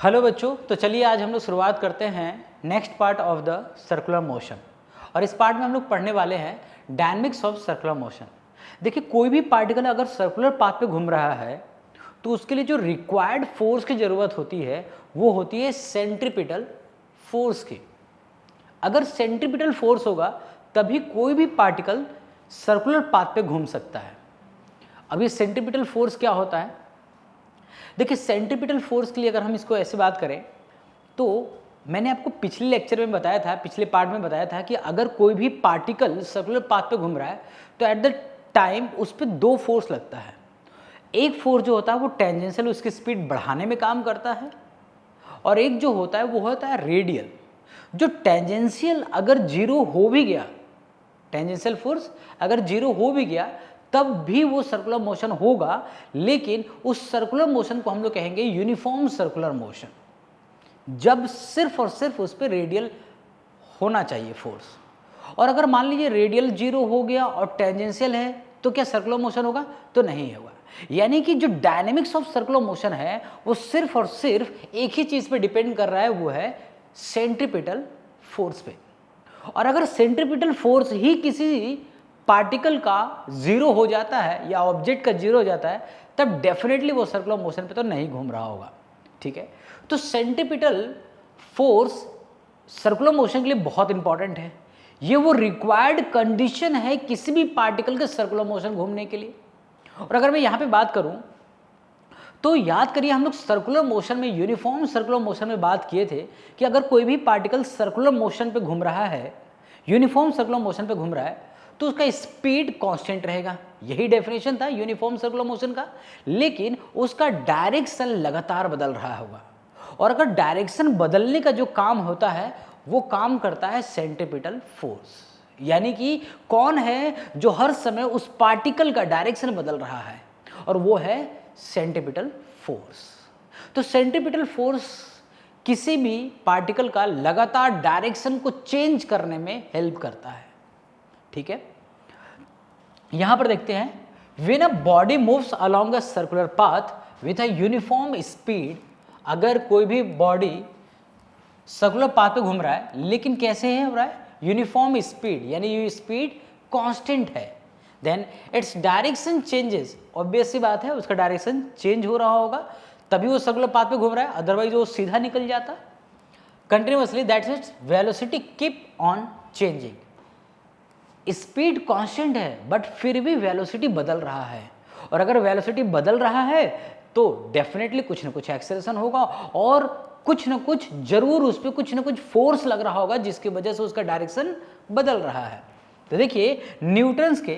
Hello बच्चों, तो चलिए आज हम लोग शुरुआत करते हैं next part of the circular motion. और इस पार्ट में हम लोग पढ़ने वाले हैं डायनेमिक्स ऑफ सर्कुलर मोशन। देखिए, कोई भी पार्टिकल अगर सर्कुलर पाथ पे घूम रहा है तो उसके लिए जो रिक्वायर्ड फोर्स की ज़रूरत होती है वो होती है सेंट्रीपिटल फोर्स की। अगर सेंट्रीपिटल फोर्स होगा तभी कोई भी पार्टिकल सर्कुलर पाथ पे घूम सकता है। अब ये सेंट्रीपिटल फोर्स क्या होता है? देखिए, सेंट्रीपिटल फोर्स के लिए अगर हम इसको ऐसे बात करें तो मैंने आपको पिछले लेक्चर में बताया था, पिछले पार्ट में बताया था कि अगर कोई भी पार्टिकल सर्कुलर पाथ पे घूम रहा है तो एट द टाइम उस पर दो फोर्स लगता है। एक फोर्स जो होता है वो टेंजेंशियल, उसकी स्पीड बढ़ाने में काम करता है, और एक जो होता है वो होता है रेडियल। जो टेंजेंशियल अगर जीरो हो भी गया, टेंजेंशियल फोर्स अगर जीरो हो भी गया तब भी वो सर्कुलर मोशन होगा, लेकिन उस सर्कुलर मोशन को हम लोग कहेंगे यूनिफॉर्म सर्कुलर मोशन, जब सिर्फ और सिर्फ उस पर रेडियल होना चाहिए फोर्स। और अगर मान लीजिए रेडियल जीरो हो गया और टेंजेंशियल है तो क्या सर्कुलर मोशन होगा? तो नहीं होगा। यानी कि जो डायनेमिक्स ऑफ सर्कुलर मोशन है वो सिर्फ और सिर्फ एक ही चीज पे डिपेंड कर रहा है, वो है सेंट्रीपिटल फोर्स पे। और अगर सेंट्रीपिटल फोर्स ही किसी पार्टिकल का जीरो हो जाता है या ऑब्जेक्ट का जीरो हो जाता है तब डेफिनेटली वो सर्कुलर मोशन पे तो नहीं घूम रहा होगा। ठीक है, तो सेंट्रीपिटल फोर्स सर्कुलर मोशन के लिए बहुत इंपॉर्टेंट है। ये वो रिक्वायर्ड कंडीशन है किसी भी पार्टिकल के सर्कुलर मोशन घूमने के लिए। और अगर मैं यहां पे बात करूं तो याद करिए, हम लोग सर्कुलर मोशन में, यूनिफॉर्म सर्कुलर मोशन में बात किए थे कि अगर कोई भी पार्टिकल सर्कुलर मोशन पे घूम रहा है, यूनिफॉर्म सर्कुलर मोशन पे घूम रहा है, तो उसका स्पीड कांस्टेंट रहेगा। यही डेफिनेशन था यूनिफॉर्म सर्कुलर मोशन का। लेकिन उसका डायरेक्शन लगातार बदल रहा होगा, और अगर डायरेक्शन बदलने का जो काम होता है वो काम करता है सेंट्रीपिटल फोर्स। यानी कि कौन है जो हर समय उस पार्टिकल का डायरेक्शन बदल रहा है, और वो है सेंट्रीपिटल फोर्स। तो सेंट्रीपिटल फोर्स किसी भी पार्टिकल का लगातार डायरेक्शन को चेंज करने में हेल्प करता है। ठीक है, यहां पर देखते हैं, when a body moves along a circular path with a uniform speed. अगर कोई भी बॉडी सर्कुलर पाथ पे घूम रहा है लेकिन कैसे है हो रहा है? यूनिफॉर्म स्पीड, यानी ये स्पीड कांस्टेंट है, then its direction changes. Obvious सी बात है, उसका डायरेक्शन चेंज हो रहा होगा तभी वो सर्कुलर पाथ पे घूम रहा है, अदरवाइज वो सीधा निकल जाता continuously. That's its velocity keep on changing. Speed constant है बट फिर भी वेलोसिटी बदल रहा है, और अगर वेलोसिटी बदल रहा है तो डेफिनेटली कुछ ना कुछ एक्सेलरेशन होगा, और कुछ ना कुछ जरूर उस पर कुछ ना कुछ फोर्स लग रहा होगा जिसकी वजह से उसका डायरेक्शन बदल रहा है। तो देखिए, न्यूटन्स के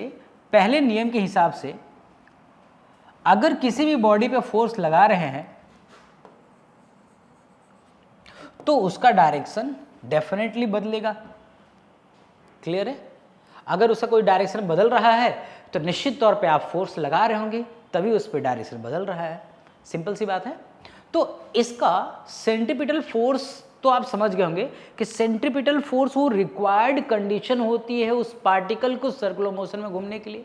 पहले नियम के हिसाब से अगर किसी भी बॉडी पे फोर्स लगा रहे हैं तो उसका डायरेक्शन डेफिनेटली बदलेगा। क्लियर है? अगर उसका कोई डायरेक्शन बदल रहा है तो निश्चित तौर पे आप फोर्स लगा रहे होंगे तभी उस पर डायरेक्शन बदल रहा है। सिंपल सी बात है। तो इसका सेंट्रीपिटल फोर्स तो आप समझ गए होंगे कि सेंट्रीपिटल फोर्स वो रिक्वायर्ड कंडीशन होती है उस पार्टिकल को सर्कुलर मोशन में घूमने के लिए।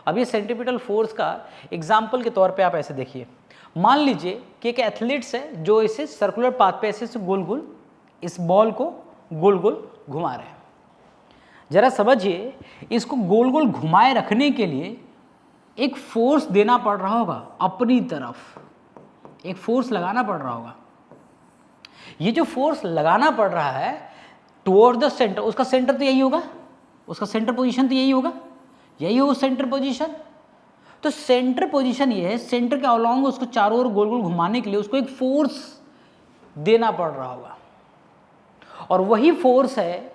अब ये सेंट्रीपिटल फोर्स का एग्जाम्पल के तौर पे आप ऐसे देखिए, मान लीजिए कि एक एथलीट्स है जो इसे सर्कुलर पाथ पे ऐसे गोल गोल इस बॉल को गोल गोल घुमा रहे हैं। जरा समझिए, इसको गोल गोल घुमाए रखने के लिए एक फोर्स देना पड़ रहा होगा, अपनी तरफ एक फोर्स लगाना पड़ रहा होगा। ये जो फोर्स लगाना पड़ रहा है टुवर्ड द सेंटर, उसका सेंटर तो यही होगा, उसका सेंटर पोजीशन तो यही होगा, यही हो सेंटर पोजीशन। तो सेंटर पोजीशन ये है, सेंटर के अलोंग उसको चारों ओर गोल गोल घुमाने के लिए उसको एक फोर्स देना पड़ रहा होगा, और वही फोर्स है,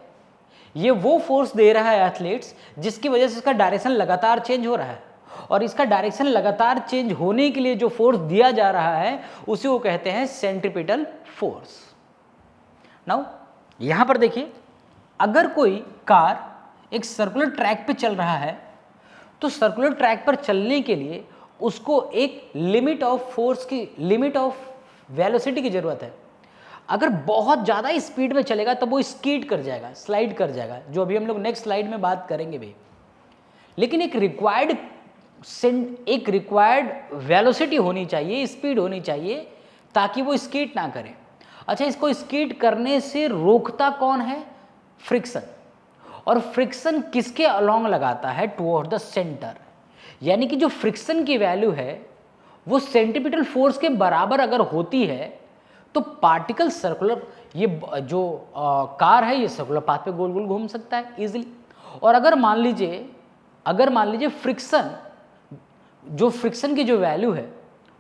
ये वो फोर्स दे रहा है एथलीट्स जिसकी वजह से इसका डायरेक्शन लगातार चेंज हो रहा है। और इसका डायरेक्शन लगातार चेंज होने के लिए जो फोर्स दिया जा रहा है उसी को कहते हैं सेंट्रीपिटल फोर्स। नाउ यहां पर देखिए, अगर कोई कार एक सर्कुलर ट्रैक पे चल रहा है तो सर्कुलर ट्रैक पर चलने के लिए उसको एक लिमिट ऑफ फोर्स की, लिमिट ऑफ वेलोसिटी की जरूरत है। अगर बहुत ज़्यादा स्पीड में चलेगा तब वो स्कीड कर जाएगा, स्लाइड कर जाएगा, जो अभी हम लोग नेक्स्ट स्लाइड में बात करेंगे भी। लेकिन एक रिक्वायर्ड वेलोसिटी होनी चाहिए, स्पीड होनी चाहिए, ताकि वो स्कीट ना करे। अच्छा, इसको स्कीट करने से रोकता कौन है? फ्रिक्शन। और फ्रिक्शन किसके अलोंग लगाता है? Toward the centre. यानी कि जो फ्रिक्शन की वैल्यू है वो सेंट्रीपिटल फोर्स के बराबर अगर होती है तो पार्टिकल सर्कुलर, ये जो कार है ये सर्कुलर पाथ पे गोल गोल घूम सकता है इजीली। और अगर मान लीजिए फ्रिक्शन, जो फ्रिक्शन की जो वैल्यू है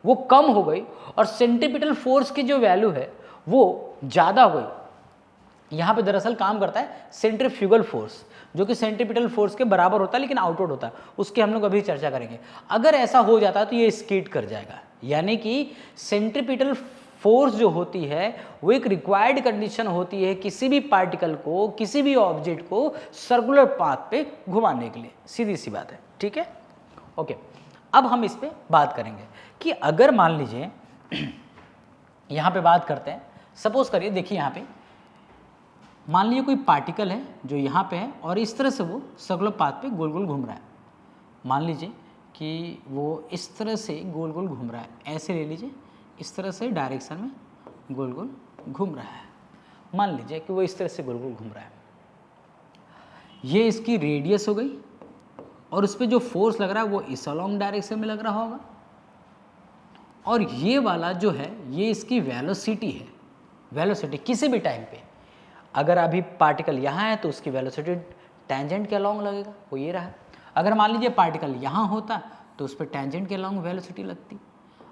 वो कम हो गई और सेंट्रीपिटल फोर्स की जो वैल्यू है वो ज़्यादा हो गई, यहाँ पे दरअसल काम करता है सेंट्रीफ्यूगल फोर्स, जो कि सेंट्रीपिटल फोर्स के बराबर होता है लेकिन आउटवर्ड होता है, उसकी हम लोग अभी चर्चा करेंगे। अगर ऐसा हो जाता है तो ये स्कीड कर जाएगा। यानी कि सेंट्रीपिटल फोर्स जो होती है वो एक रिक्वायर्ड कंडीशन होती है किसी भी पार्टिकल को, किसी भी ऑब्जेक्ट को सर्कुलर पाथ पे घुमाने के लिए, सीधी सी बात है। ठीक है, ओके। अब हम इस पे बात करेंगे कि अगर मान लीजिए यहाँ पे बात करते हैं, सपोज करिए, देखिए यहाँ पे मान लीजिए कोई पार्टिकल है जो यहाँ पे है और इस तरह से वो सर्कुलर पाथ पे गोल गोल घूम रहा है। मान लीजिए कि वो इस तरह से गोल गोल घूम रहा है, ऐसे ले लीजिए, इस तरह से डायरेक्शन में गोल गोल घूम रहा है। मान लीजिए कि वो इस तरह से गोल गोल घूम रहा है, ये इसकी रेडियस हो गई और उस पर जो फोर्स लग रहा है वो इस अलोंग डायरेक्शन में लग रहा होगा, और ये वाला जो है ये इसकी वेलोसिटी है। वेलोसिटी किसी भी टाइम पे, अगर अभी पार्टिकल यहाँ है तो उसकी वेलोसिटी टेंजेंट के अलोंग लगेगा, वो ये रहा। अगर मान लीजिए पार्टिकल यहाँ होता तो उस पर टेंजेंट के अलोंग वेलोसिटी लगती,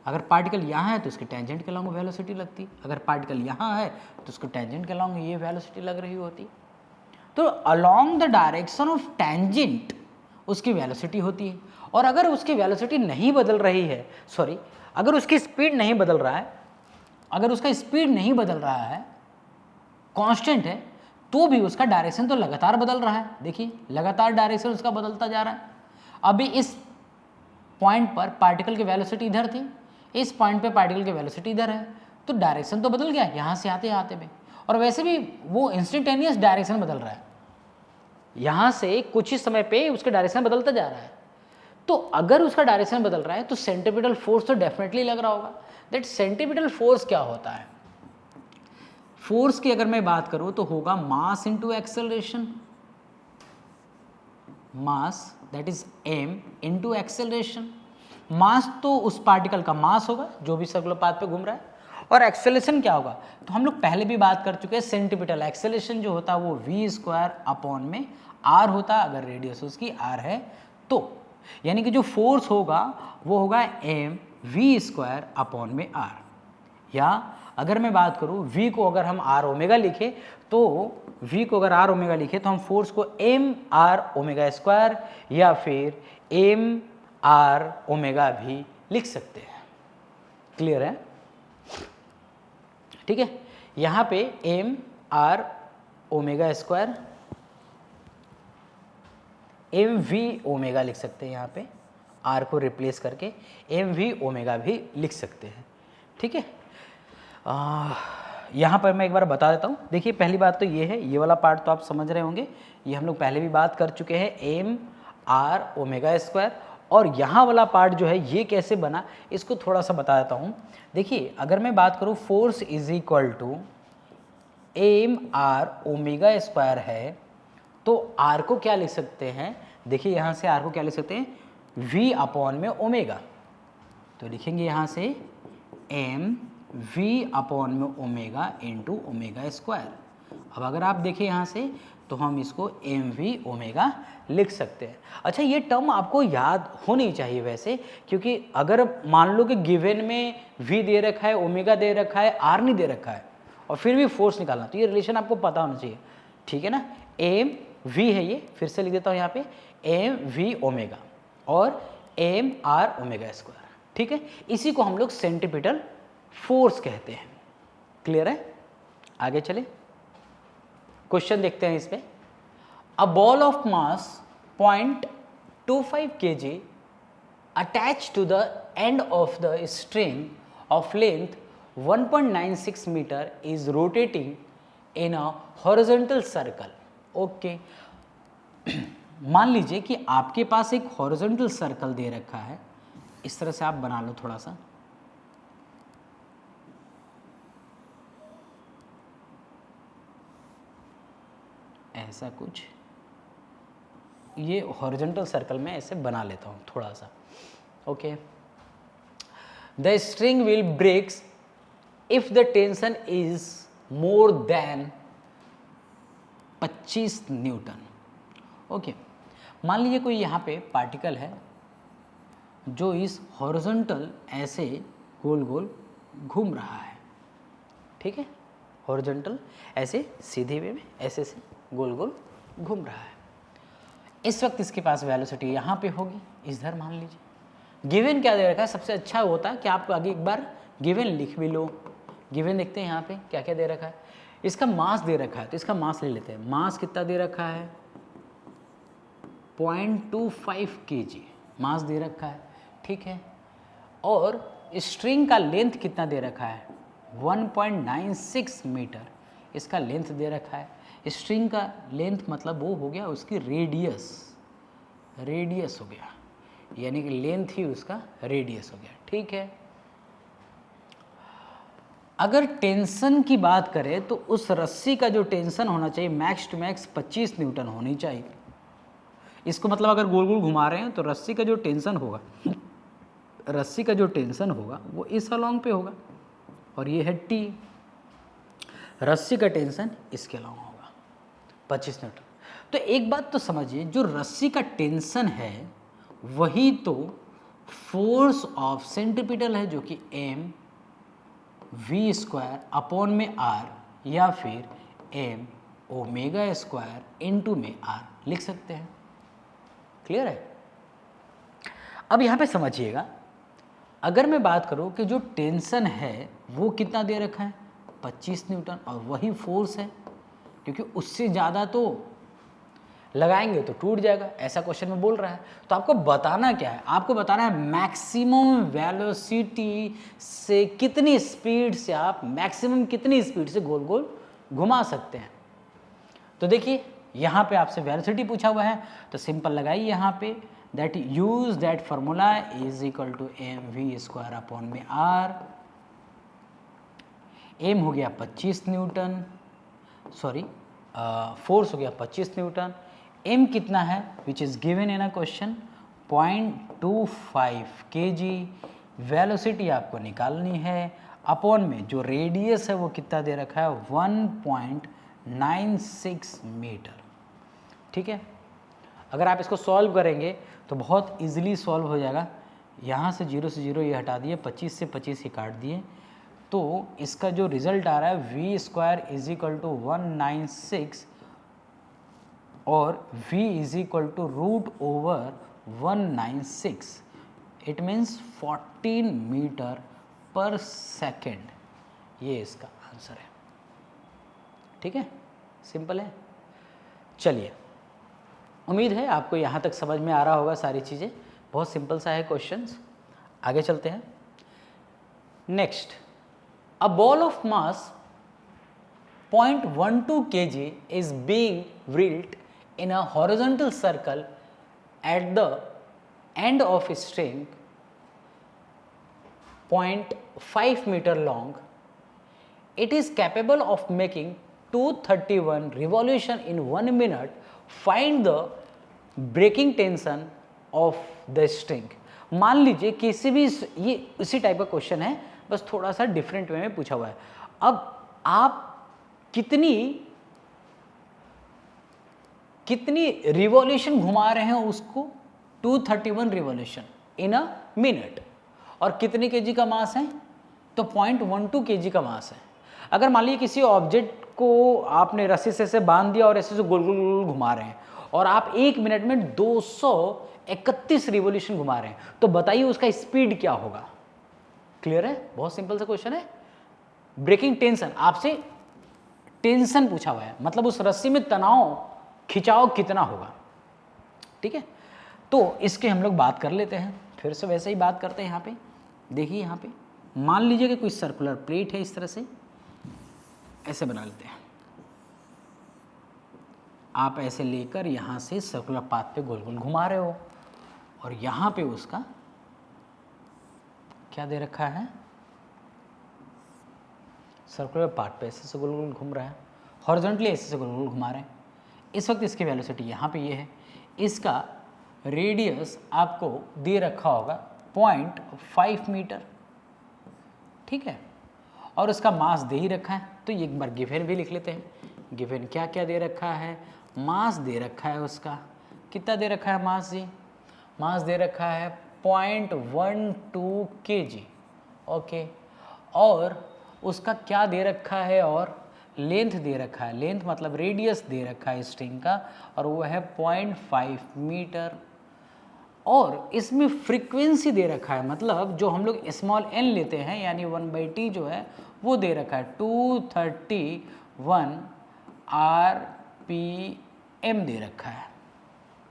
अगर पार्टिकल यहाँ है तो उसकी टेंजेंट के अलोंग वेलोसिटी लगती, अगर पार्टिकल यहाँ है तो उसको टेंजेंट के अलोंग ये वेलोसिटी लग रही होती। तो along the direction of tangent उसकी वेलोसिटी होती है। और अगर उसकी वेलोसिटी नहीं बदल रही है, सॉरी, अगर उसकी स्पीड नहीं बदल रहा है, अगर उसका स्पीड नहीं बदल रहा है, कांस्टेंट है, तो भी उसका डायरेक्शन तो लगातार बदल रहा है। देखिए लगातार डायरेक्शन उसका बदलता जा रहा है। अभी इस पॉइंट पर पार्टिकल की वेलोसिटी इधर थी, इस पॉइंट पे पार्टिकल की वेलोसिटी इधर है, तो डायरेक्शन तो बदल गया यहाँ से आते आते में। और वैसे भी वो इंस्टेंटेनियस डायरेक्शन बदल रहा है, यहाँ से कुछ ही समय पे उसका डायरेक्शन बदलता जा रहा है। तो अगर उसका डायरेक्शन बदल रहा है तो सेंट्रीपिटल फोर्स तो डेफिनेटली लग रहा होगा। दैट सेंट्रीपिटल फोर्स क्या होता है? फोर्स की अगर मैं बात करूं तो होगा mass into acceleration, mass that is m into acceleration. Mass तो उस पार्टिकल का मास होगा जो भी सर्कुलर पाथ पे घूम रहा है, और एक्सेलरेशन क्या होगा? तो हम लोग पहले भी बात कर चुके हैं, सेंट्रीपिटल एक्सेलरेशन जो होता है वो v² अपॉन में r होता है, अगर रेडियस उसकी r है तो। यानी कि जो फोर्स होगा वो होगा m v² अपॉन में r। या अगर मैं बात करूं v को अगर हम r ओमेगा लिखे तो v को अगर r ओमेगा लिखे तो हम फोर्स को m r ओमेगा स्क्वायर या फिर m r ओमेगा भी लिख सकते हैं। क्लियर है? ठीक है, यहाँ पे m r omega square M V omega लिख सकते हैं, यहाँ पे r को रिप्लेस करके एम वी ओमेगा भी लिख सकते हैं। ठीक है, यहाँ पर मैं एक बार बता देता हूँ। देखिए पहली बात तो ये है, ये वाला पार्ट तो आप समझ रहे होंगे, ये हम लोग पहले भी बात कर चुके हैं, एम आर ओमेगा स्क्वायर। और यहाँ वाला पार्ट जो है ये कैसे बना, इसको थोड़ा सा बता देता हूँ। देखिए अगर मैं बात करूँ force is equal to M R omega square है तो आर को क्या लिख सकते हैं? देखिए यहाँ से आर को क्या लिख सकते हैं? v अपॉन में ओमेगा। तो लिखेंगे यहाँ से एम v अपॉन में ओमेगा इंटू ओमेगा स्क्वायर। अब अगर आप देखें यहाँ से तो हम इसको एम वी ओमेगा लिख सकते हैं। अच्छा, ये टर्म आपको याद होनी चाहिए वैसे, क्योंकि अगर मान लो कि गिवन में v दे रखा है, ओमेगा दे रखा है, r नहीं दे रखा है और फिर भी फोर्स निकालना, तो ये रिलेशन आपको पता होना चाहिए। ठीक है ना, एम वी है, ये फिर से लिख देता हूँ यहाँ पे एम वी ओमेगा और एम आर ओमेगा स्क्वायर। ठीक है, इसी को हम लोग सेंट्रीपिटल फोर्स कहते हैं। क्लियर है? आगे चले, क्वेश्चन देखते हैं इसमें। A ball of mass 0.25 kg attach to the end of the string of length 1.96 metre is rotating in a horizontal circle. Okay, मान लीजिए कि आपके पास एक हॉरिजॉन्टल सर्कल दे रखा है, इस तरह से आप बना लो थोड़ा सा। ऐसा कुछ, ये हॉरिजॉन्टल सर्कल में ऐसे बना लेता हूँ थोड़ा सा, okay. The string will breaks if the tension is more than 25 newton, okay. मान लीजिए कोई यहाँ पे पार्टिकल है जो इस हॉरिजॉन्टल ऐसे गोल गोल घूम रहा है, ठीक है, हॉरिजॉन्टल ऐसे सीधे वे में ऐसे से गोल गोल घूम रहा है। इस वक्त इसके पास वेलोसिटी यहाँ पे होगी, इधर मान लीजिए। गिवन क्या दे रखा है, सबसे अच्छा होता है कि आप आगे एक बार गिवन लिख भी लो। गिवन देखते हैं यहाँ पे क्या क्या दे रखा है। इसका मास दे रखा है तो इसका मास ले लेते हैं। मास कितना दे रखा है, 0.25 kg मास दे रखा है, ठीक है। और स्ट्रिंग का लेंथ कितना दे रखा है, 1.96 मीटर इसका लेंथ दे रखा है। स्ट्रिंग का लेंथ मतलब वो हो गया उसकी रेडियस, रेडियस हो गया, यानी कि लेंथ ही उसका रेडियस हो गया, ठीक है। अगर टेंशन की बात करें तो उस रस्सी का जो टेंशन होना चाहिए मैक्स टू मैक्स 25 न्यूटन होनी चाहिए। इसको मतलब अगर गोल गोल घुमा रहे हैं तो रस्सी का जो टेंशन होगा, रस्सी का जो टेंशन होगा वो इस अलोंग पे होगा, और ये है टी, रस्सी का टेंशन इसके अलोंग होगा 25 न्यूटन। तो एक बात तो समझिए, जो रस्सी का टेंशन है वही तो फोर्स ऑफ सेंट्रीपिटल है, जो कि m v स्क्वायर अपॉन में r, या फिर m ओमेगा स्क्वायर इनटू में r लिख सकते हैं। क्लियर है। अब यहाँ पे समझिएगा, अगर मैं बात करूँ कि जो टेंशन है वो कितना दे रखा है, 25 न्यूटन, और वही फोर्स है, क्योंकि उससे ज़्यादा तो लगाएंगे तो टूट जाएगा, ऐसा क्वेश्चन में बोल रहा है। तो आपको बताना क्या है, आपको बताना है मैक्सिमम वेलोसिटी से कितनी स्पीड से आप मैक्सिमम कितनी स्पीड से गोल गोल घुमा सकते हैं। तो देखिए यहाँ पे आपसे वेलोसिटी पूछा हुआ है, तो सिंपल लगाइए यहाँ पे, that use that formula is equal to M V square upon में आर। एम हो गया 25 न्यूटन, सॉरी फोर्स हो गया 25 न्यूटन, एम कितना है which is given in a question 0.25 kg, velocity आपको निकालनी है, अपॉन में जो रेडियस है वो कितना दे रखा है 1.96 मीटर, ठीक है। अगर आप इसको सॉल्व करेंगे तो बहुत इजीली सॉल्व हो जाएगा। यहाँ से 0 से 0 ये हटा दिए, 25 से 25 ये काट दिए, तो इसका जो रिजल्ट आ रहा है v square is equal to 196 और v is equal to root over 196, it means 14 metre पर सेकेंड, ये इसका आंसर है, ठीक है। सिंपल है। चलिए, उम्मीद है आपको यहाँ तक समझ में आ रहा होगा सारी चीज़ें, बहुत सिंपल सा है क्वेश्चंस। आगे चलते हैं। Next, a ball of mass 0.12 kg is being whirled in a horizontal circle at the end of a string 0.5 meter long. It is capable of making 231 revolution in 1 minute. Find the breaking tension of the string. मान लीजिए किसी भी, ये उसी type का question है, बस थोड़ा सा डिफरेंट वे में पूछा हुआ है। अब आप कितनी रिवॉल्यूशन घुमा रहे हैं उसको, 231 रिवॉल्यूशन इन अ मिनट, और कितने केजी का मास है, तो 0.12 केजी का मास है। अगर मान लीजिए किसी ऑब्जेक्ट को आपने रस्सी से बांध दिया और ऐसे से गोल गोल गोल घुमा रहे हैं, और आप 1 मिनट में 231 रिवॉल्यूशन घुमा रहे हैं, तो बताइए उसका स्पीड क्या होगा। क्लियर है, बहुत सिंपल सा क्वेश्चन है। ब्रेकिंग टेंशन, आपसे टेंशन पूछा हुआ है, मतलब उस रस्सी में तनाव खिंचाव कितना होगा, ठीक है। तो इसके हम लोग बात कर लेते हैं, फिर से वैसे ही बात करते हैं। यहाँ पे देखिए, यहाँ पे मान लीजिए कि कोई सर्कुलर प्लेट है, इस तरह से ऐसे बना लेते हैं। आप ऐसे लेकर यहाँ से सर्कुलर पाथ पे गोल गोल घुमा रहे हो, और यहाँ पे उसका क्या दे रखा है, सर्कुलर पार्ट पे ऐसे से गोल गोल घूम रहा है, हॉरिजॉन्टली ऐसे से गोल गोल घुमा रहे हैं। इस वक्त इसकी वेलोसिटी यहाँ पे ये है, इसका रेडियस आपको दे रखा होगा 0.5 मीटर, ठीक है, और उसका मास दे ही रखा है। तो एक बार गिवन भी लिख लेते हैं, गिवन क्या क्या दे रखा है, मास दे रखा है, उसका कितना दे रखा है मास जी, मास दे रखा है 0.12 kg, ओके, और उसका क्या दे रखा है, और लेंथ दे रखा है, लेंथ मतलब रेडियस दे रखा है स्ट्रिंग का, और वो है 0.5 मीटर, और इसमें फ्रीक्वेंसी दे रखा है, मतलब जो हम लोग स्मॉल n लेते हैं यानी 1/t जो है वो दे रखा है 231 RPM दे रखा है,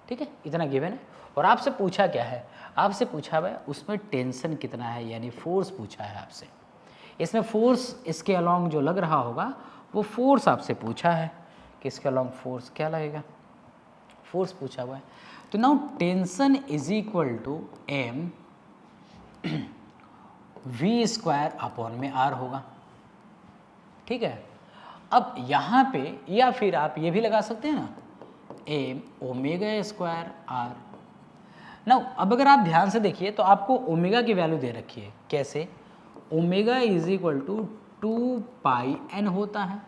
ठीक है, इतना गिवन है। और आपसे पूछा क्या है, आपसे पूछा हुआ है उसमें टेंशन कितना है, यानी फोर्स पूछा है आपसे। इसमें फोर्स इसके अलोंग जो लग रहा होगा वो फोर्स आपसे पूछा है कि इसके अलोंग फोर्स क्या लगेगा, फोर्स पूछा हुआ है। तो now tension is equal to m v square upon में r होगा, ठीक है। अब यहाँ पे या फिर आप ये भी लगा सकते हैं ना, m omega square r। Now अब अगर आप ध्यान से देखिए तो आपको ओमेगा की वैल्यू दे रखी है, कैसे, omega is equal to 2πn होता है,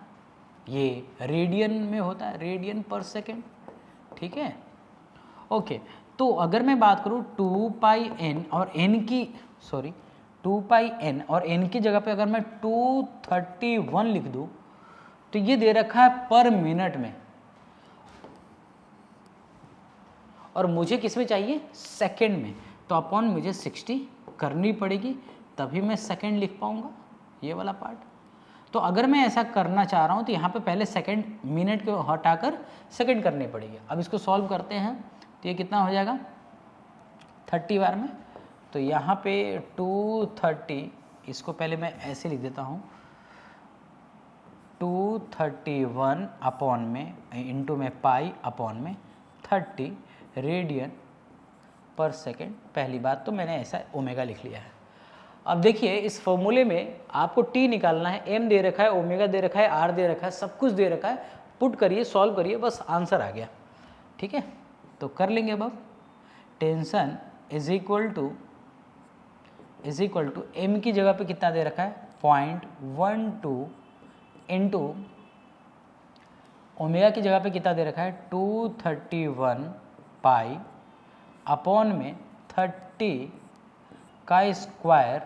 ये रेडियन में होता है, रेडियन पर सेकेंड, ठीक है, ओके। तो अगर मैं बात करूँ 2πn और n की 2πn और n की जगह पे अगर मैं 231 लिख दूँ तो ये दे रखा है पर मिनट में, और मुझे किस में चाहिए, सेकंड में, तो अपॉन मुझे 60 करनी पड़ेगी तभी मैं सेकंड लिख पाऊंगा ये वाला पार्ट। तो अगर मैं ऐसा करना चाह रहा हूँ तो यहाँ पे पहले सेकंड, मिनट को हटाकर सेकंड करनी पड़ेगी। अब इसको सॉल्व करते हैं तो ये कितना हो जाएगा 30 बार में, तो यहाँ पे 230, इसको पहले मैं ऐसे लिख देता हूँ 231 अपॉन में इंटू में पाई अपॉन में 30 रेडियन पर सेकेंड। पहली बात तो मैंने ऐसा ओमेगा लिख लिया है। अब देखिए इस फॉर्मूले में आपको t निकालना है, m दे रखा है, ओमेगा दे रखा है, r दे रखा है, सब कुछ दे रखा है, पुट करिए, सॉल्व करिए, बस आंसर आ गया, ठीक है। तो कर लेंगे अब tension is equal to m की जगह पे कितना दे रखा है 0.12 इंटू ओमेगा की जगह पे कितना दे रखा है 231 पाई अपॉन में 30 का स्क्वायर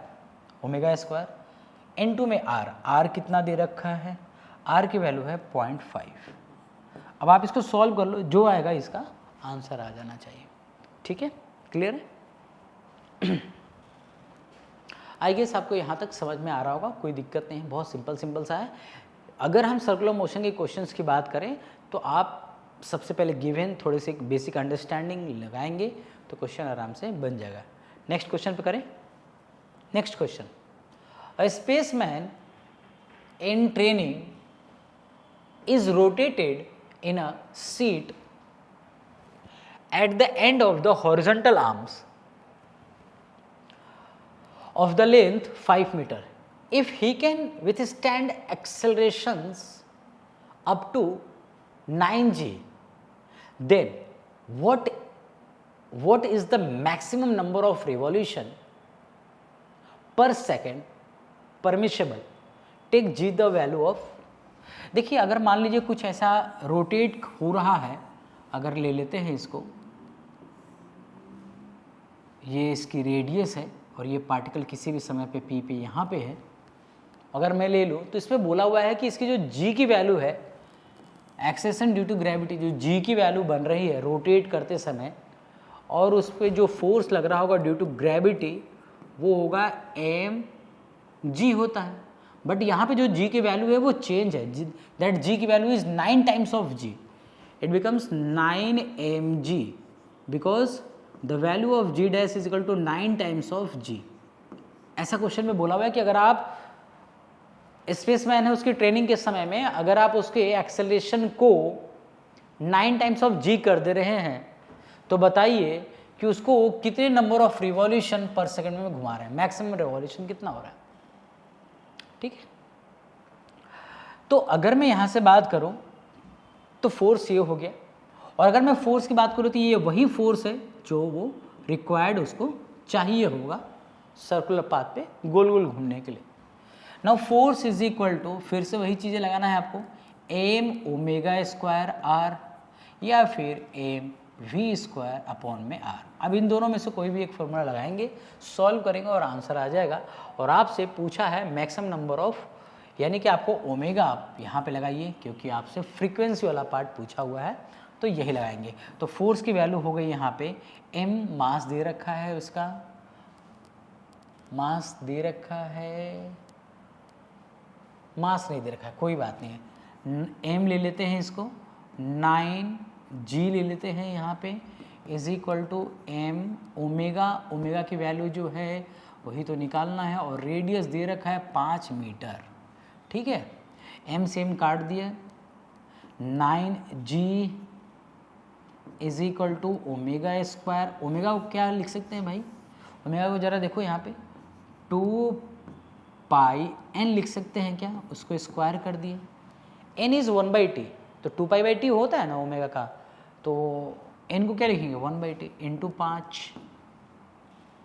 ओमेगा स्क्वायर इनटू में r कितना दे रखा है, r की वैल्यू है 0.5। अब आप इसको सॉल्व कर लो, जो आएगा इसका आंसर आ जाना चाहिए, ठीक है, क्लियर है। आई गेस आपको यहाँ तक समझ में आ रहा होगा, कोई दिक्कत नहीं है, बहुत सिंपल सा है। अगर हम सर्कुलर मोशन के क्वेश्चंस की बात करें तो आप सबसे पहले गिवन थोड़े से बेसिक अंडरस्टैंडिंग लगाएंगे तो क्वेश्चन आराम से बन जाएगा। नेक्स्ट क्वेश्चन पे करें। Next question, a spaceman in training is rotated in a seat at the end of the horizontal arms of the length 5 meter. If he can withstand accelerations up to 9g, then what is the maximum number of revolution per second permissible? Take g the value of। देखिए अगर मान लीजिए कुछ ऐसा rotate हो रहा है, अगर ले लेते हैं इसको, ये इसकी रेडियस है और ये पार्टिकल किसी भी समय पे पी पे यहाँ पे है, अगर मैं ले लूँ तो इसमें बोला हुआ है कि इसकी जो जी की वैल्यू है, एक्सेलेरेशन ड्यू टू ग्रेविटी, जो जी की वैल्यू बन रही है रोटेट करते समय, और उस पर जो फोर्स लग रहा होगा ड्यू टू ग्रेविटी वो होगा एम जी होता है। बट यहाँ पे जो g की वैल्यू है वो चेंज है, दैट g की value is 9 times of g, it becomes 9 mg because the value of g dash is equal to 9 times of g। ऐसा क्वेश्चन में बोला हुआ है कि अगर आप स्पेसमैन है उसकी ट्रेनिंग के समय में अगर आप उसके एक्सेलरेशन को 9 टाइम्स ऑफ g कर दे रहे हैं तो बताइए कि उसको कितने नंबर ऑफ रिवॉल्यूशन पर सेकेंड में घुमा रहे हैं, मैक्सिमम रिवॉल्यूशन कितना हो रहा है, ठीक है। तो अगर मैं यहां से बात करूं तो फोर्स ये हो गया। और अगर मैं फोर्स की बात करूँ तो ये वही फोर्स है जो वो रिक्वायर्ड उसको चाहिए होगा सर्कुलर पाथ पे गोल गोल घूमने के लिए। Now force is equal to, फिर से वही चीज़ें लगाना है आपको, एम ओमेगा स्क्वायर आर या फिर एम वी स्क्वायर अपॉन में आर। अब इन दोनों में से कोई भी एक फॉर्मूला लगाएंगे, सॉल्व करेंगे और आंसर आ जाएगा। और आपसे पूछा है मैक्सिमम नंबर ऑफ, यानी कि आपको ओमेगा आप यहाँ पे लगाइए क्योंकि आपसे फ्रीक्वेंसी वाला पार्ट पूछा हुआ है, तो यही लगाएंगे। तो फोर्स की वैल्यू हो गई यहाँ पे एम, मास दे रखा है, उसका मास दे रखा है, मास नहीं दे रखा है, कोई बात नहीं है, एम ले लेते हैं इसको, 9g ले लेते हैं यहाँ पे, is equal to M omega, omega की वैल्यू जो है वही तो निकालना है, और रेडियस दे रखा है 5 मीटर, ठीक है। एम से एम काट दिया, 9g is equal to omega square, omega को क्या लिख सकते हैं भाई, ओमेगा को जरा देखो यहाँ पे 2 पाई n लिख सकते हैं क्या, उसको स्क्वायर कर दिए, n इज़ 1/t, तो 2π/t होता है ना ओमेगा का, तो n को क्या लिखेंगे 1/t इंटू 5,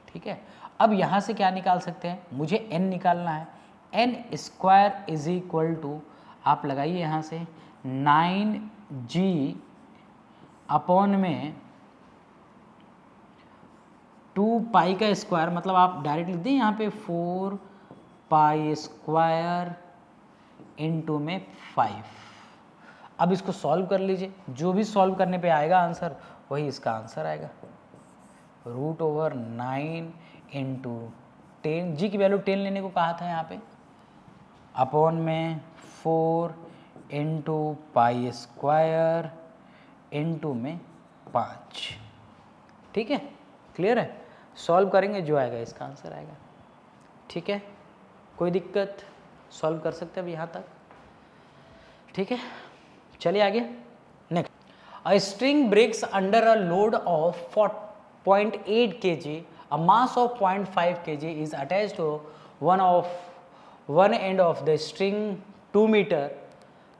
ठीक है। अब यहाँ से क्या निकाल सकते हैं, मुझे n निकालना है, n square is equal to, आप लगाइए यहाँ से 9g अपॉन में 2 पाई का स्क्वायर, मतलब आप डायरेक्ट लिख दें यहाँ पे 4 पाई स्क्वायर इंटू में 5। अब इसको सॉल्व कर लीजिए, जो भी सॉल्व करने पे आएगा आंसर वही इसका आंसर आएगा, √9 इंटू 10, जी की वैल्यू 10 लेने को कहा था यहाँ पे, अपॉन में 4 इंटू पाई स्क्वायर इंटू में 5, ठीक है, क्लियर है। सॉल्व करेंगे जो आएगा इसका आंसर आएगा, ठीक है, कोई दिक्कत, सॉल्व कर सकते हैं अब यहाँ तक, ठीक है। चलिए आगे, next, a string breaks under a load of 0.8 kg, a mass of 0.5 kg is attached to one end of the string 2 meter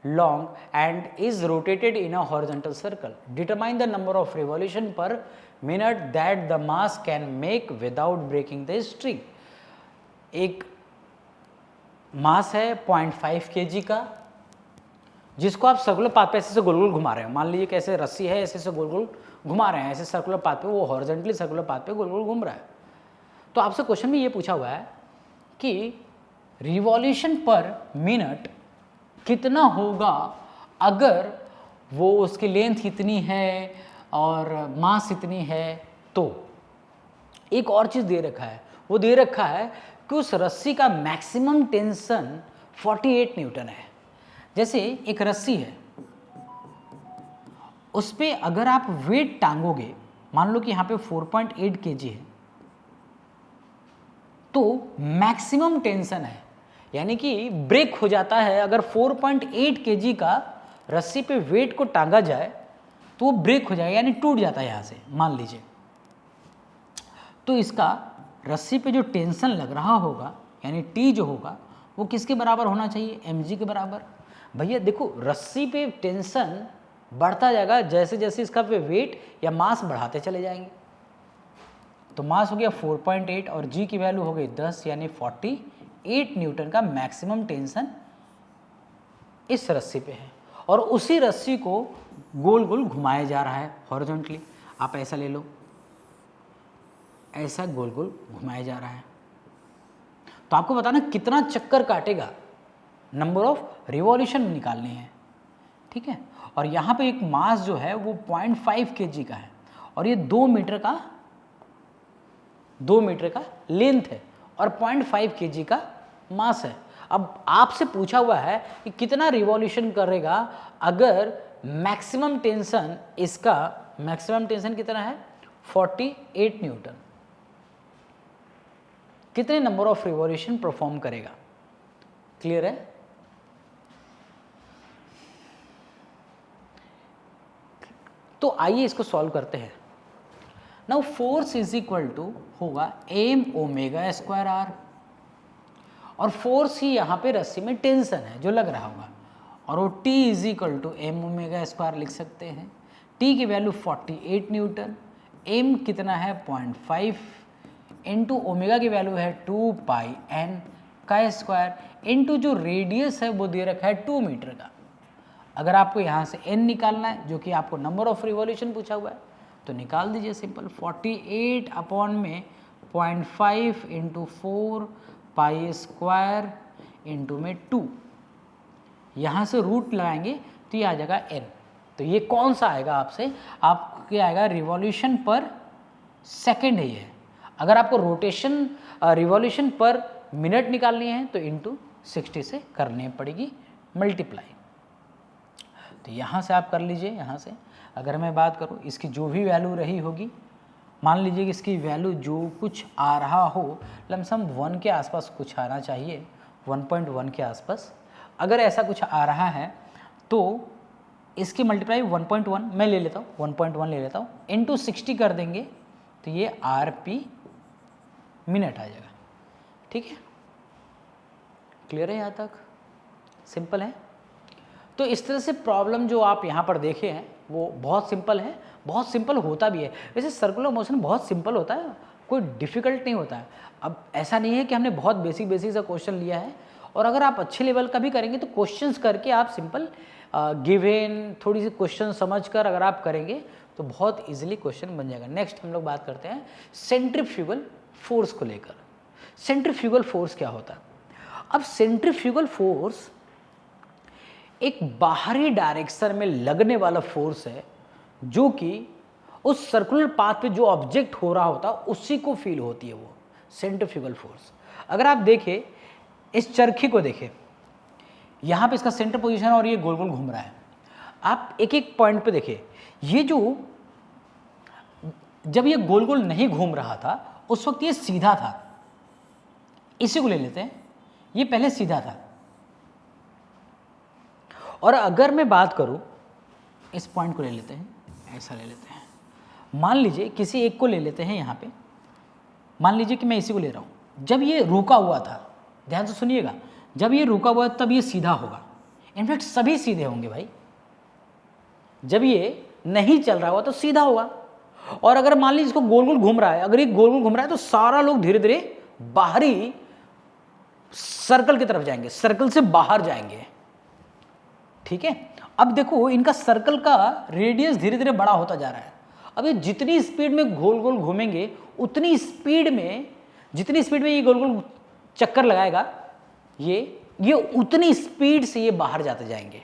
long and is rotated in a horizontal circle. Determine the number of revolution per minute that the mass can make without breaking the string. एक मास है 0.5 kg का, जिसको आप circular path पे ऐसे से गोल गोल घुमा रहे हैं, मान लीजिए कैसे रस्सी है ऐसे से गोल गोल घुमा रहे हैं, ऐसे सर्कुलर पाथ पे, वो हॉरिजॉन्टली सर्कुलर पाथ पे गोल गोल घूम रहा है। तो आपसे क्वेश्चन में ये पूछा हुआ है कि रिवॉल्यूशन पर मिनट कितना होगा अगर वो उसकी लेंथ कितनी है और मास इतनी है। तो एक और चीज़ दे रखा है, वो दे रखा है कि उस रस्सी का मैक्सिमम टेंशन 48 न्यूटन है। जैसे एक रस्सी है, उस पर अगर आप वेट टांगोगे, मान लो कि यहाँ पे 4.8 kg है, तो मैक्सिमम टेंशन है, यानी कि ब्रेक हो जाता है अगर 4.8 kg का रस्सी पे वेट को टांगा जाए तो वो ब्रेक हो जाएगा, यानी टूट जाता है यहाँ से, मान लीजिए। तो इसका रस्सी पे जो टेंशन लग रहा होगा, यानी टी जो होगा वो किसके बराबर होना चाहिए, mg के बराबर। भैया देखो, रस्सी पे टेंशन बढ़ता जाएगा जैसे जैसे इसका पे वेट या मास बढ़ाते चले जाएंगे। तो मास हो गया 4.8 और जी की वैल्यू हो गई 10, यानी 48 न्यूटन का मैक्सिमम टेंशन इस रस्सी पे है, और उसी रस्सी को गोल गोल घुमाया जा रहा है हॉरिजॉन्टली। आप ऐसा ले लो, ऐसा गोल गोल घुमाया जा रहा है। तो आपको बताना कितना चक्कर काटेगा, नंबर ऑफ रिवॉल्यूशन निकालने हैं, ठीक है। और यहाँ पे एक मास जो है वो 0.5 kg का है, और ये 2 मीटर का लेंथ है और 0.5 kg का मास है। अब आपसे पूछा हुआ है कि कितना रिवॉल्यूशन करेगा अगर मैक्सिमम टेंशन, इसका मैक्सिमम टेंशन कितना है 48 न्यूटन, कितने नंबर ऑफ रिवॉल्यूशन परफॉर्म करेगा। क्लियर है। तो आइए इसको सॉल्व करते हैं। Now force is equal to होगा एम ओमेगा स्क्वायर आर, और फोर्स ही यहाँ पे रस्सी में टेंशन है जो लग रहा होगा, और वो t is equal to M omega square लिख सकते हैं। t की वैल्यू 48 न्यूटन, m कितना है 0.5 इंटू ओमेगा की वैल्यू है 2 पाई n का स्क्वायर इंटू जो रेडियस है वो दे रखा है 2 मीटर का। अगर आपको यहाँ से n निकालना है जो कि आपको नंबर ऑफ रिवॉल्यूशन पूछा हुआ है तो निकाल दीजिए सिंपल। 48 अपॉन में 0.5 इंटू 4 पाई स्क्वायर इंटू में 2, यहाँ से रूट लगाएंगे तो ये आ जाएगा n। तो ये कौन सा आएगा आपसे, आपके आएगा रिवॉल्यूशन पर सेकेंड है ये। अगर आपको रोटेशन रिवॉल्यूशन पर मिनट निकालनी है तो इंटू 60 से करनी पड़ेगी मल्टीप्लाई। तो यहाँ से आप कर लीजिए। यहाँ से अगर मैं बात करूँ इसकी जो भी वैल्यू रही होगी, मान लीजिए कि इसकी वैल्यू जो कुछ आ रहा हो लमसम 1 के आसपास कुछ आना चाहिए, 1.1 के आसपास। अगर ऐसा कुछ आ रहा है तो इसकी मल्टीप्लाई 1.1 मैं ले लेता हूँ, 1.1 ले लेता हूँ, इंटू 60 कर देंगे तो ये RP मिनट आ जाएगा। ठीक है, क्लियर है यहाँ तक, सिंपल है। तो इस तरह से प्रॉब्लम जो आप यहाँ पर देखे हैं वो बहुत सिंपल है, बहुत सिंपल होता भी है। वैसे सर्कुलर मोशन बहुत सिंपल होता है, कोई डिफ़िकल्ट नहीं होता है। अब ऐसा नहीं है कि हमने बहुत बेसिक सा क्वेश्चन लिया है, और अगर आप अच्छे लेवल का भी करेंगे तो क्वेश्चंस करके आप सिंपल गिवन थोड़ी सी क्वेश्चन समझकर अगर आप करेंगे तो बहुत इजीली क्वेश्चन बन जाएगा। नेक्स्ट हम लोग बात करते हैं सेंट्रीफ्यूगल फोर्स को लेकर। सेंट्रीफ्यूगल फोर्स क्या होता है? अब सेंट्रीफ्यूगल फोर्स एक बाहरी डायरेक्शन में लगने वाला फोर्स है जो कि उस सर्कुलर पाथ पे जो ऑब्जेक्ट हो रहा होता है उसी को फील होती है वो सेंट्रीफ्यूगल फोर्स। अगर आप देखें इस चरखी को देखें, यहाँ पे इसका सेंटर पोजीशन है और ये गोल गोल घूम रहा है। आप एक एक पॉइंट पे देखिए, ये जो जब ये गोल गोल नहीं घूम रहा था उस वक्त ये सीधा था। इसी को ले लेते हैं, ये पहले सीधा था। और अगर मैं बात करूं इस पॉइंट को ले लेते हैं, ऐसा ले लेते हैं, मान लीजिए किसी एक को ले लेते हैं यहाँ पे, मान लीजिए कि मैं इसी को ले रहा हूं। जब ये रुका हुआ था, ध्यान से सुनिएगा, जब ये रुका हुआ तब ये सीधा होगा। इनफैक्ट सभी सीधे होंगे भाई। जब ये नहीं चल रहा हुआ तो सीधा होगा। और अगर मान लीजिए इसको गोल गोल घूम रहा है, अगर ये गोल गोल घूम रहा है तो सारा लोग धीरे धीरे बाहरी सर्कल की तरफ जाएंगे, सर्कल से बाहर जाएंगे। ठीक है, अब देखो इनका सर्कल का रेडियस धीरे धीरे बड़ा होता जा रहा है। अब ये जितनी स्पीड में गोल गोल घूमेंगे उतनी स्पीड में, जितनी स्पीड में ये गोल गोल चक्कर लगाएगा ये उतनी स्पीड से ये बाहर जाते जाएंगे।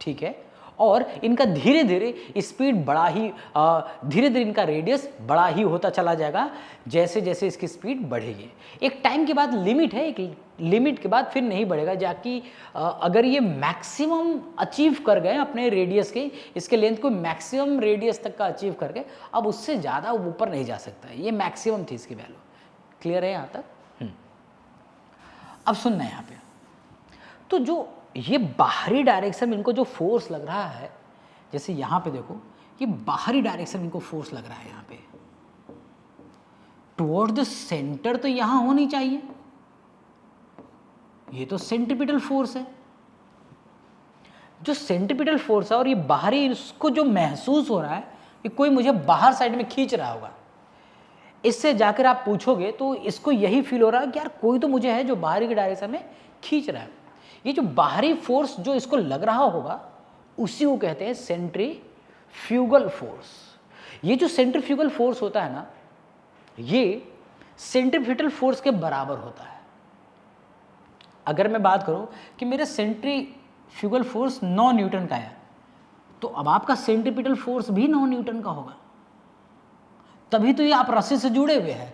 ठीक है, और इनका धीरे धीरे स्पीड बड़ा ही धीरे धीरे इनका रेडियस बड़ा ही होता चला जाएगा जैसे जैसे इसकी स्पीड बढ़ेगी। एक टाइम के बाद लिमिट है, एक लिमिट के बाद फिर नहीं बढ़ेगा, जाकि अगर ये मैक्सिमम अचीव कर गए अपने रेडियस के, इसके लेंथ को मैक्सिमम रेडियस तक का अचीव कर गए, अब उससे ज़्यादा ऊपर नहीं जा सकता है। ये मैक्सिमम थी इसकी वैल्यू। क्लियर है यहाँ तक? अब सुनना है यहाँ पे, तो जो ये बाहरी डायरेक्शन में इनको जो फोर्स लग रहा है, जैसे यहाँ पे देखो ये बाहरी डायरेक्शन में इनको फोर्स लग रहा है यहाँ पे टुवर्ड द सेंटर, तो यहाँ होनी चाहिए। ये तो सेंट्रीपिटल फोर्स है, जो सेंट्रीपिटल फोर्स है, और ये बाहरी इसको जो महसूस हो रहा है कि कोई मुझे बाहर साइड में खींच रहा होगा। इससे जाकर आप पूछोगे तो इसको यही फील हो रहा है कि यार कोई तो मुझे है जो बाहरी के डायरेक्शन में खींच रहा है। ये जो बाहरी फोर्स जो इसको लग रहा होगा उसी को कहते हैं सेंट्रीफ्यूगल फोर्स। ये जो सेंट्रीफ्यूगल फोर्स होता है ना, ये सेंट्रीपिटल फोर्स के बराबर होता है। अगर मैं बात करूं कि मेरा सेंट्रीफ्यूगल फोर्स 9 न्यूटन का है, तो अब आपका सेंट्रीपिटल फोर्स भी 9 न्यूटन का होगा, तभी तो ये आप रस्सी से जुड़े हुए हैं।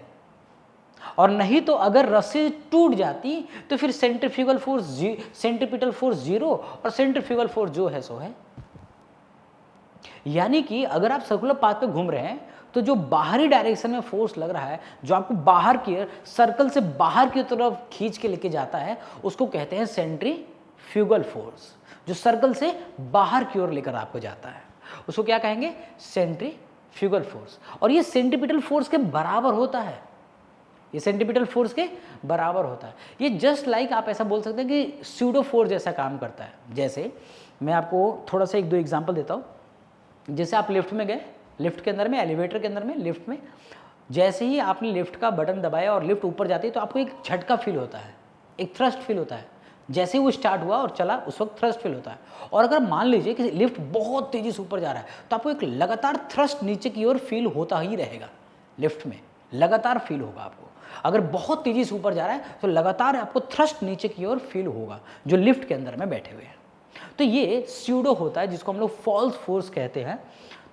और नहीं तो अगर रस्सी टूट जाती तो फिर सेंट्रीफ्यूगल फोर्स सेंट्रीपिटल फोर्स 0 और सेंट्रीफ्यूगल फोर्स जो है सो है। यानी कि अगर आप सर्कुलर पाथ पे घूम रहे हैं तो जो बाहरी डायरेक्शन में फोर्स लग रहा है, जो आपको बाहर की सर्कल से बाहर की तरफ खींच के लेके जाता है, उसको कहते हैं सेंट्रीफ्यूगल फोर्स। जो सर्कल से बाहर की ओर लेकर आपको जाता है उसको क्या कहेंगे? Centrifugal force. और ये सेंट्रीपिटल फोर्स के बराबर होता है। ये सेंट्रीपिटल फोर्स के बराबर होता है। ये जस्ट लाइक आप ऐसा बोल सकते हैं कि स्यूडो फोर्स जैसा काम करता है। जैसे मैं आपको थोड़ा सा 1-2 एग्जांपल देता हूँ। जैसे आप लिफ्ट में गए, लिफ्ट के अंदर में, एलिवेटर के अंदर में, लिफ्ट में जैसे ही आपने लिफ्ट का बटन दबाया और लिफ्ट ऊपर जाती है तो आपको एक झटका फील होता है, एक थ्रस्ट फील होता है। जैसे ही वो स्टार्ट हुआ और चला उस वक्त थ्रस्ट फील होता है। और अगर मान लीजिए कि लिफ्ट बहुत तेज़ी से ऊपर जा रहा है तो आपको एक लगातार थ्रस्ट नीचे की ओर फील होता ही रहेगा। लिफ्ट में लगातार फील होगा आपको। अगर बहुत तेज़ी से ऊपर जा रहा है तो लगातार आपको थ्रस्ट नीचे की ओर फील होगा जो लिफ्ट के अंदर में बैठे हुए हैं। तो ये स्यूडो होता है जिसको हम लोग फॉल्स फोर्स कहते हैं।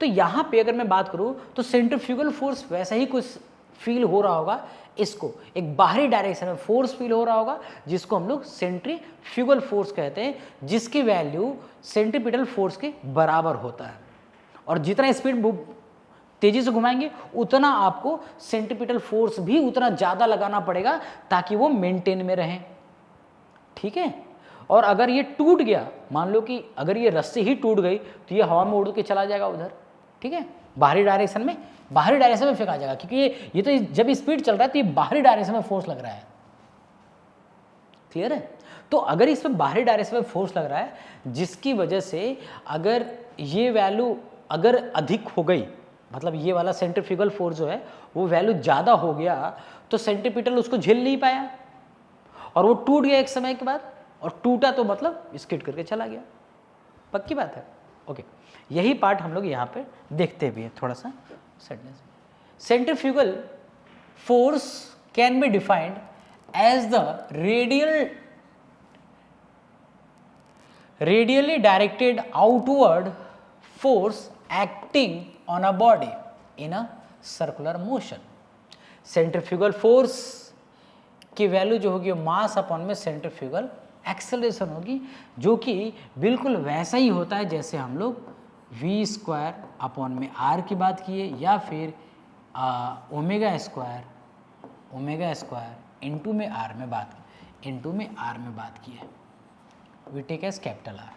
तो यहाँ पे अगर मैं बात करूँ तो सेंट्रीफ्यूगल फोर्स वैसा ही कुछ फील हो रहा होगा। इसको एक बाहरी डायरेक्शन में फोर्स फील हो रहा होगा जिसको हम लोग सेंट्रीफ्यूगल फोर्स कहते हैं, जिसकी वैल्यू सेंट्रीपिटल फोर्स के बराबर होता है। और जितना स्पीड तेजी से घुमाएंगे उतना आपको सेंट्रीपिटल फोर्स भी उतना ज़्यादा लगाना पड़ेगा ताकि वो मेंटेन में रहें। ठीक है। और अगर ये टूट गया, मान लो कि अगर ये रस्सी ही टूट गई तो ये हवा में उड़ के चला जाएगा उधर। ठीक है, बाहरी डायरेक्शन में फेंका जाएगा, क्योंकि ये तो जब स्पीड चल रहा है तो ये बाहरी डायरेक्शन में फोर्स लग रहा है। क्लियर है। तो अगर इसमें बाहरी डायरेक्शन में फोर्स लग रहा है जिसकी वजह से अगर ये वैल्यू अगर अधिक हो गई, मतलब ये वाला सेंट्रीफ्यूगल फोर्स जो है वो वैल्यू ज़्यादा हो गया तो सेंट्रीपिटल उसको झेल नहीं पाया और वो टूट गया एक समय के बाद। और टूटा तो मतलब स्किड करके चला गया। पक्की बात है। ओके, यही पार्ट हम लोग यहाँ पे देखते भी हैं थोड़ा सा सेटनेस। Centrifugal force can be defined as the radially directed outward force acting on a body in a circular motion. Centrifugal force की वैल्यू जो होगी मास अपॉन में सेंट्रीफ्यूगल एक्सेलरेशन होगी, जो कि बिल्कुल वैसा ही होता है जैसे हम लोग v² अपॉन में r की बात किए या फिर ओमेगा स्क्वायर इंटू में r में बात की है, we take as capital R।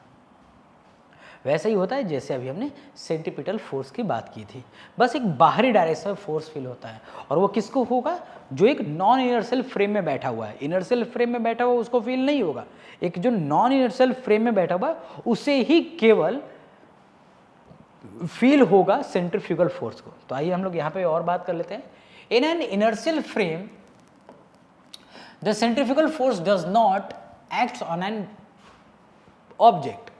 वैसा ही होता है जैसे अभी हमने सेंट्रीपिटल फोर्स की बात की थी। बस एक बाहरी डायरेक्शन में फोर्स फील होता है और वो किसको होगा, जो एक नॉन इनर्शियल फ्रेम में बैठा हुआ है। इनर्शियल फ्रेम में बैठा हुआ उसको फील नहीं होगा, एक जो नॉन इनर्शियल फ्रेम में बैठा हुआ उसे ही केवल फील होगा सेंट्रीफ्यूगल फोर्स को। तो आइए हम लोग यहाँ पे और बात कर लेते हैं। In an inertial frame the centrifugal force does not act on an object.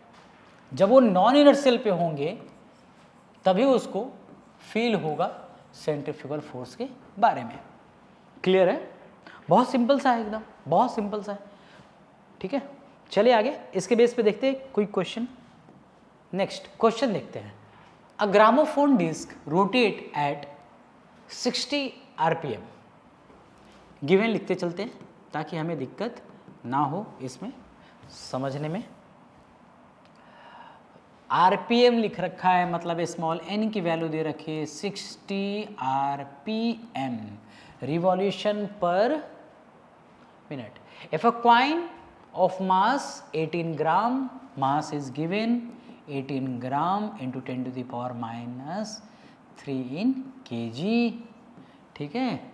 जब वो नॉन इनर्शियल पे होंगे तभी उसको फील होगा सेंट्रीफ्यूगल फोर्स के बारे में। क्लियर है। बहुत सिंपल सा है, एकदम बहुत सिंपल सा है। ठीक है, चलिए आगे इसके बेस पे देखते हैं कोई क्वेश्चन। नेक्स्ट क्वेश्चन देखते हैं। A gramophone disc rotate at 60 RPM। Given लिखते चलते हैं ताकि हमें दिक्कत ना हो इसमें समझने में। RPM लिख रखा है, मतलब स्मॉल n की वैल्यू दे रखी है 60 RPM, रिवॉल्यूशन पर minute. If a coin of mass 18 gram, mass is given 18 gram into 10 to the power minus 3 in kg। ठीक है,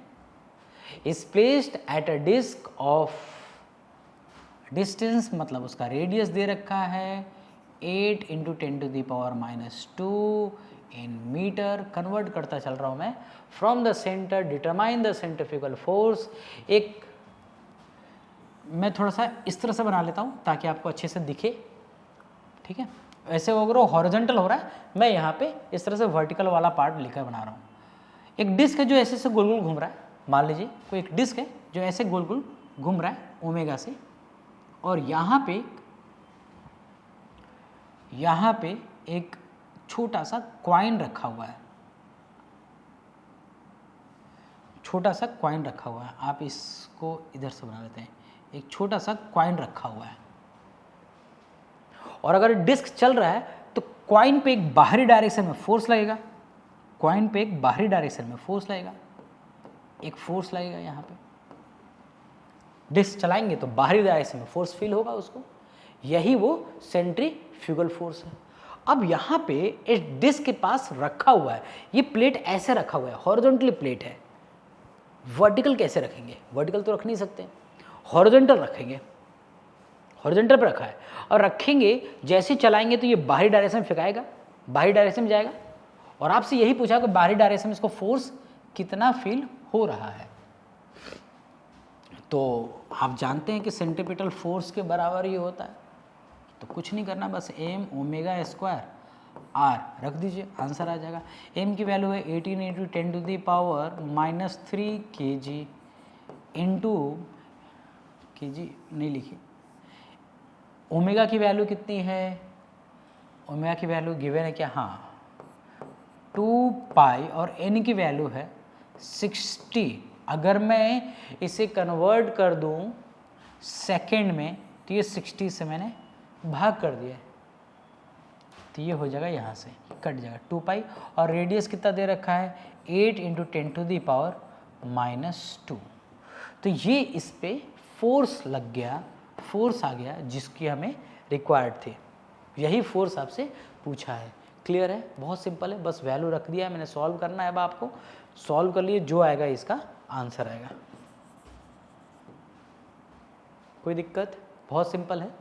is placed at a disk of distance, मतलब उसका रेडियस दे रखा है 8 into 10 to the power minus 2 in metre. Convert करता चल रहा हूँ मैं। From the centre determine the centrifugal force. एक मैं थोड़ा सा इस तरह से बना लेता हूँ ताकि आपको अच्छे से दिखे। ठीक है, ऐसे अगर वो हॉरिजॉन्टल हो रहा है, मैं यहाँ पे इस तरह से वर्टिकल वाला पार्ट लिखकर बना रहा हूँ। एक डिस्क है जो ऐसे से गोल गोल घूम रहा है। मान लीजिए कोई एक डिस्क है जो ऐसे गोल गोल घूम रहा है ओमेगा से, और यहाँ पे एक छोटा सा कॉइन रखा हुआ है, छोटा सा कॉइन रखा हुआ है। आप इसको इधर से बना लेते हैं। एक छोटा सा कॉइन रखा हुआ है, और अगर डिस्क चल रहा है तो कॉइन पे एक बाहरी डायरेक्शन में फोर्स लगेगा, कॉइन पे एक बाहरी डायरेक्शन में फोर्स लगेगा, एक फोर्स लगेगा यहाँ पे। डिस्क चलाएंगे तो बाहरी डायरेक्शन में फोर्स फील होगा उसको, यही वो सेंट्रीफ्यूगल फोर्स है। अब यहाँ पे इस डिस्क के पास रखा हुआ है, ये प्लेट ऐसे रखा हुआ है, हॉरिजॉन्टली प्लेट है। वर्टिकल कैसे रखेंगे, वर्टिकल तो रख नहीं सकते, हॉरिजॉन्टल रखेंगे, हॉरिजॉन्टल पर रखा है और रखेंगे, जैसे चलाएंगे तो ये बाहरी डायरेक्शन में फेंकाएगा, बाहरी डायरेक्शन में जाएगा। और आपसे यही पूछा कि बाहरी डायरेक्शन में इसको फोर्स कितना फील हो रहा है। तो आप जानते हैं कि सेंट्रीपिटल फोर्स के बराबर ही होता है, तो कुछ नहीं करना, बस m ओमेगा स्क्वायर r रख दीजिए, आंसर आ जाएगा। m की वैल्यू है 18 into 10 to the power -3 kg into kg नहीं लिखी। ओमेगा की वैल्यू कितनी है, ओमेगा की वैल्यू गिवन है क्या, हाँ 2 पाई, और n की वैल्यू है 60। अगर मैं इसे कन्वर्ट कर दूं सेकंड में तो ये 60 से मैंने भाग कर दिया, तो ये हो जाएगा, यहाँ से कट जाएगा 2 पाई, और रेडियस कितना दे रखा है 8 इंटू 10 टू दी पावर -2। तो ये इस पे फोर्स लग गया, फोर्स आ गया जिसकी हमें रिक्वायर्ड थी, यही फोर्स आपसे पूछा है। क्लियर है, बहुत सिंपल है, बस वैल्यू रख दिया है, मैंने सॉल्व करना है। अब आपको सॉल्व कर लिए, जो आएगा इसका आंसर आएगा। कोई दिक्कत, बहुत सिंपल है।